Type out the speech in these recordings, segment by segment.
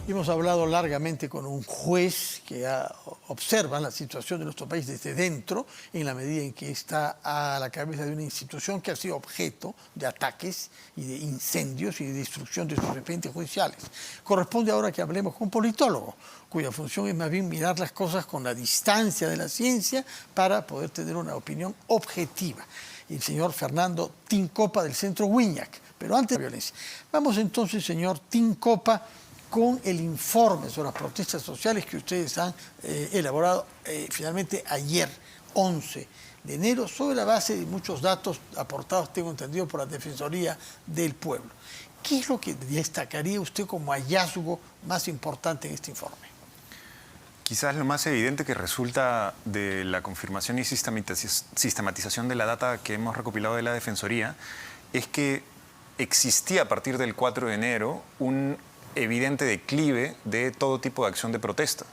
Hemos hablado largamente con un juez que observa la situación de nuestro país desde dentro, en la medida en que está a la cabeza de una institución que ha sido objeto de ataques y de incendios y de destrucción de sus expedientes judiciales. Corresponde ahora que hablemos con un politólogo, cuya función es más bien mirar las cosas con la distancia de la ciencia para poder tener una opinión objetiva. El señor Fernando Tincopa del Centro Wiñac. Pero antes de la violencia. Vamos entonces, señor Tincopa, con el informe sobre las protestas sociales que ustedes han elaborado finalmente ayer, 11 de enero, sobre la base de muchos datos aportados, tengo entendido, por la Defensoría del Pueblo. ¿Qué es lo que destacaría usted como hallazgo más importante en este informe? Quizás lo más evidente que resulta de la confirmación y sistematización de la data que hemos recopilado de la Defensoría es que existía a partir del 4 de enero un evidente declive de todo tipo de acción de protesta.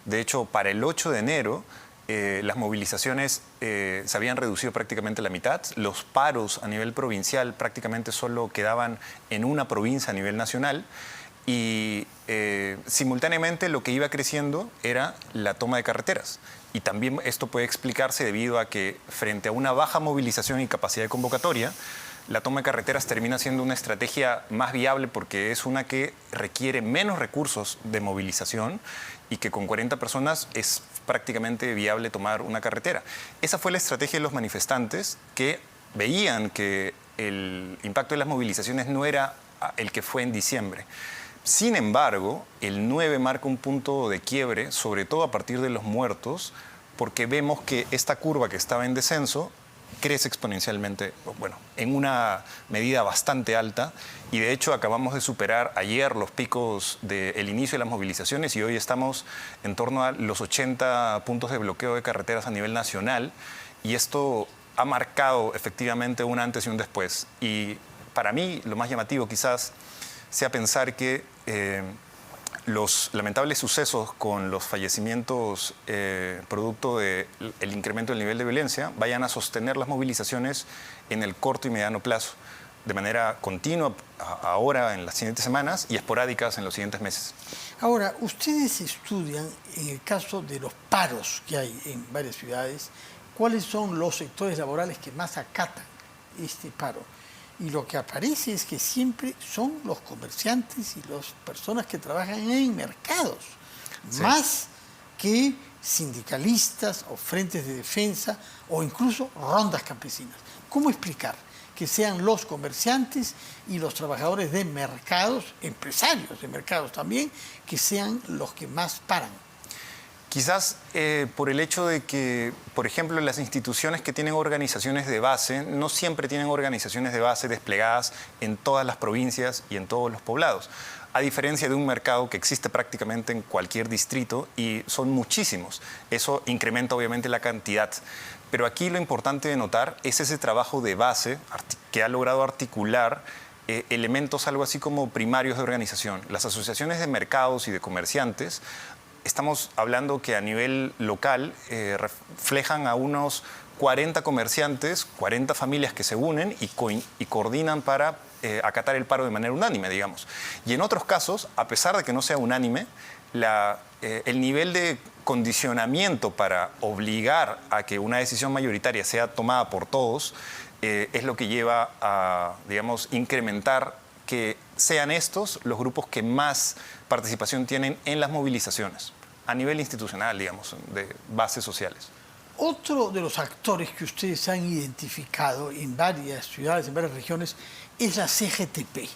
De hecho, para el 8 de enero, las movilizaciones se habían reducido prácticamente a la mitad. Los paros a nivel provincial prácticamente solo quedaban en una provincia a nivel nacional. Y simultáneamente lo que iba creciendo era la toma de carreteras. Y también esto puede explicarse debido a que frente a una baja movilización y capacidad de convocatoria, la toma de carreteras termina siendo una estrategia más viable porque es una que requiere menos recursos de movilización y que con 40 personas es prácticamente viable tomar una carretera. Esa fue la estrategia de los manifestantes que veían que el impacto de las movilizaciones no era el que fue en diciembre. Sin embargo, el 9 marca un punto de quiebre, sobre todo a partir de los muertos, porque vemos que esta curva que estaba en descenso crece exponencialmente, bueno, en una medida bastante alta, y de hecho acabamos de superar ayer los picos del inicio de las movilizaciones y hoy estamos en torno a los 80 puntos de bloqueo de carreteras a nivel nacional, y esto ha marcado efectivamente un antes y un después. Y para mí lo más llamativo quizás sea pensar que los lamentables sucesos con los fallecimientos producto del incremento del nivel de violencia vayan a sostener las movilizaciones en el corto y mediano plazo, de manera continua ahora en las siguientes semanas y esporádicas en los siguientes meses. Ahora, ustedes estudian, en el caso de los paros que hay en varias ciudades, cuáles son los sectores laborales que más acatan este paro. Y lo que aparece es que siempre son los comerciantes y las personas que trabajan en mercados, sí, más que sindicalistas o frentes de defensa o incluso rondas campesinas. ¿Cómo explicar que sean los comerciantes y los trabajadores de mercados, empresarios de mercados también, que sean los que más paran? Quizás por el hecho de que, por ejemplo, las instituciones que tienen organizaciones de base no siempre tienen organizaciones de base desplegadas en todas las provincias y en todos los poblados, a diferencia de un mercado que existe prácticamente en cualquier distrito y son muchísimos. Eso incrementa obviamente la cantidad. Pero aquí lo importante de notar es ese trabajo de base que ha logrado articular elementos algo así como primarios de organización. Las asociaciones de mercados y de comerciantes, estamos hablando que a nivel local reflejan a unos 40 comerciantes, 40 familias que se unen y coordinan para acatar el paro de manera unánime, digamos. Y en otros casos, a pesar de que no sea unánime, el nivel de condicionamiento para obligar a que una decisión mayoritaria sea tomada por todos es lo que lleva a, digamos, incrementar que sean estos los grupos que más participación tienen en las movilizaciones, a nivel institucional, digamos, de bases sociales. Otro de los actores que ustedes han identificado en varias ciudades, en varias regiones, es la CGTP.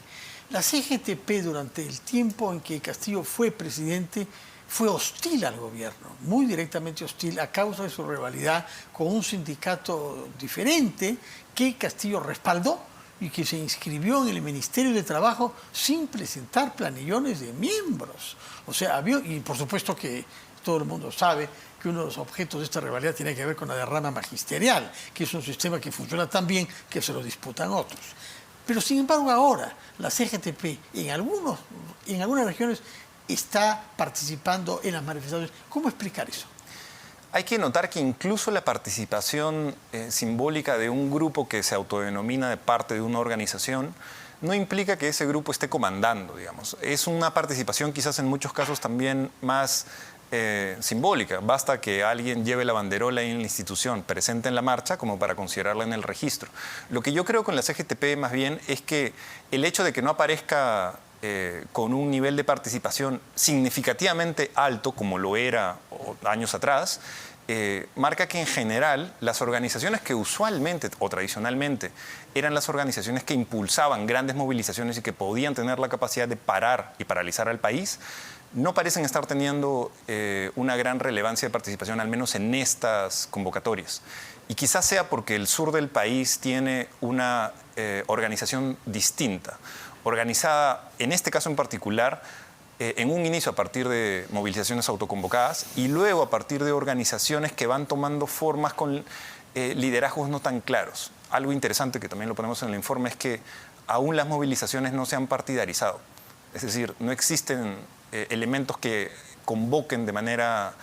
La CGTP, durante el tiempo en que Castillo fue presidente, fue hostil al gobierno, muy directamente hostil, a causa de su rivalidad con un sindicato diferente que Castillo respaldó y que se inscribió en el Ministerio de Trabajo sin presentar planillones de miembros. O sea, y por supuesto que todo el mundo sabe que uno de los objetos de esta rivalidad tiene que ver con la derrama magisterial, que es un sistema que funciona tan bien que se lo disputan otros. Pero sin embargo ahora la CGTP en algunas regiones está participando en las manifestaciones. ¿Cómo explicar eso? Hay que notar que incluso la participación simbólica de un grupo que se autodenomina de parte de una organización no implica que ese grupo esté comandando, digamos. Es una participación quizás en muchos casos también más simbólica. Basta que alguien lleve la banderola en la institución presente en la marcha como para considerarla en el registro. Lo que yo creo con la CGTP más bien es que el hecho de que no aparezca con un nivel de participación significativamente alto, como lo era años atrás, marca que en general las organizaciones que usualmente o tradicionalmente eran las organizaciones que impulsaban grandes movilizaciones y que podían tener la capacidad de parar y paralizar al país, no parecen estar teniendo una gran relevancia de participación, al menos en estas convocatorias. Y quizás sea porque el sur del país tiene una organización distinta, organizada, en este caso en particular, en un inicio a partir de movilizaciones autoconvocadas y luego a partir de organizaciones que van tomando formas con liderazgos no tan claros. Algo interesante que también lo ponemos en el informe es que aún las movilizaciones no se han partidarizado. Es decir, no existen elementos que convoquen de manera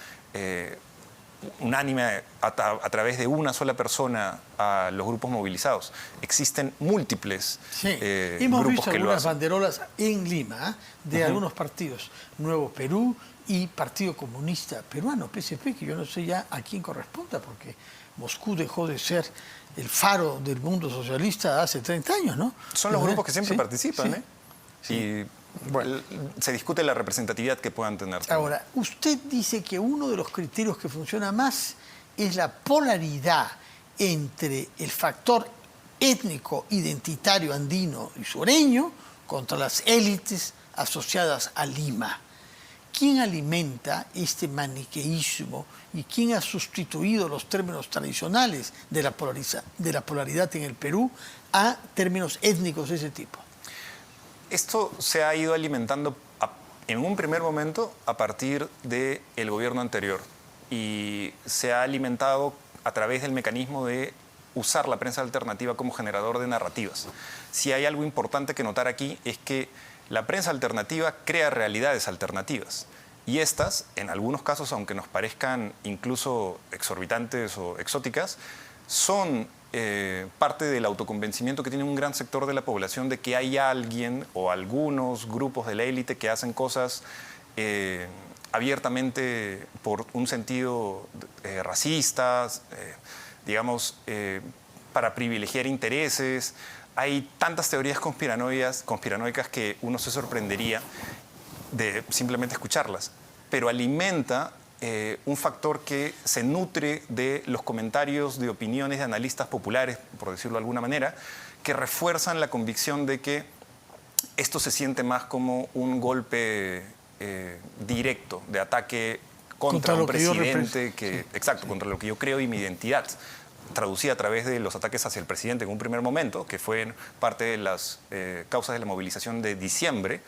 unánime a través de una sola persona a los grupos movilizados. Existen múltiples hemos grupos visto que lo algunas hacen. banderolas en Lima de algunos partidos, Nuevo Perú y Partido Comunista Peruano, PSP, que yo no sé ya a quién corresponda, porque Moscú dejó de ser el faro del mundo socialista hace 30 años, ¿no? Son los grupos que siempre participan, sí. Sí. Y bueno, se discute la representatividad que puedan tener. Ahora, usted dice que uno de los criterios que funciona más es la polaridad entre el factor étnico, identitario, andino y sureño contra las élites asociadas a Lima. ¿Quién alimenta este maniqueísmo y quién ha sustituido los términos tradicionales de la polaridad en el Perú a términos étnicos de ese tipo? Esto se ha ido alimentando en un primer momento a partir del gobierno anterior y se ha alimentado a través del mecanismo de usar la prensa alternativa como generador de narrativas. Si hay algo importante que notar aquí es que la prensa alternativa crea realidades alternativas y estas, en algunos casos, aunque nos parezcan incluso exorbitantes o exóticas, son parte del autoconvencimiento que tiene un gran sector de la población de que hay alguien o algunos grupos de la élite que hacen cosas abiertamente por un sentido racistas, digamos, para privilegiar intereses. Hay tantas teorías conspiranoicas que uno se sorprendería de simplemente escucharlas, pero alimenta un factor que se nutre de los comentarios de opiniones de analistas populares, por decirlo de alguna manera, que refuerzan la convicción de que esto se siente más como un golpe directo de ataque contra un presidente contra lo que yo creo y mi identidad, traducida a través de los ataques hacia el presidente en un primer momento, que fue parte de las causas de la movilización de diciembre,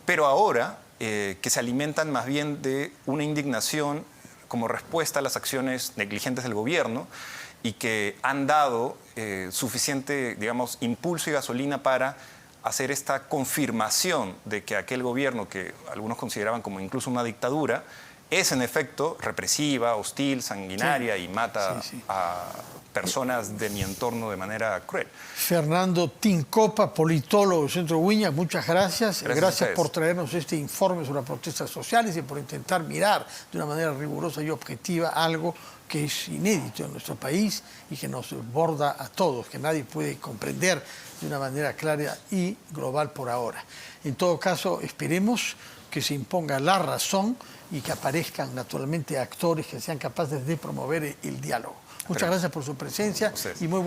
pero ahora que se alimentan más bien de una indignación como respuesta a las acciones negligentes del gobierno y que han dado suficiente, digamos, impulso y gasolina para hacer esta confirmación de que aquel gobierno, que algunos consideraban como incluso una dictadura, es en efecto represiva, hostil, sanguinaria y mata a personas de mi entorno de manera cruel. Fernando Tincopa, politólogo del Centro Wiñas, muchas gracias. Gracias por traernos este informe sobre las protestas sociales y por intentar mirar de una manera rigurosa y objetiva algo que es inédito en nuestro país y que nos desborda a todos, que nadie puede comprender de una manera clara y global por ahora. En todo caso, esperemos que se imponga la razón y que aparezcan naturalmente actores que sean capaces de promover el diálogo. Muchas gracias por su presencia y muy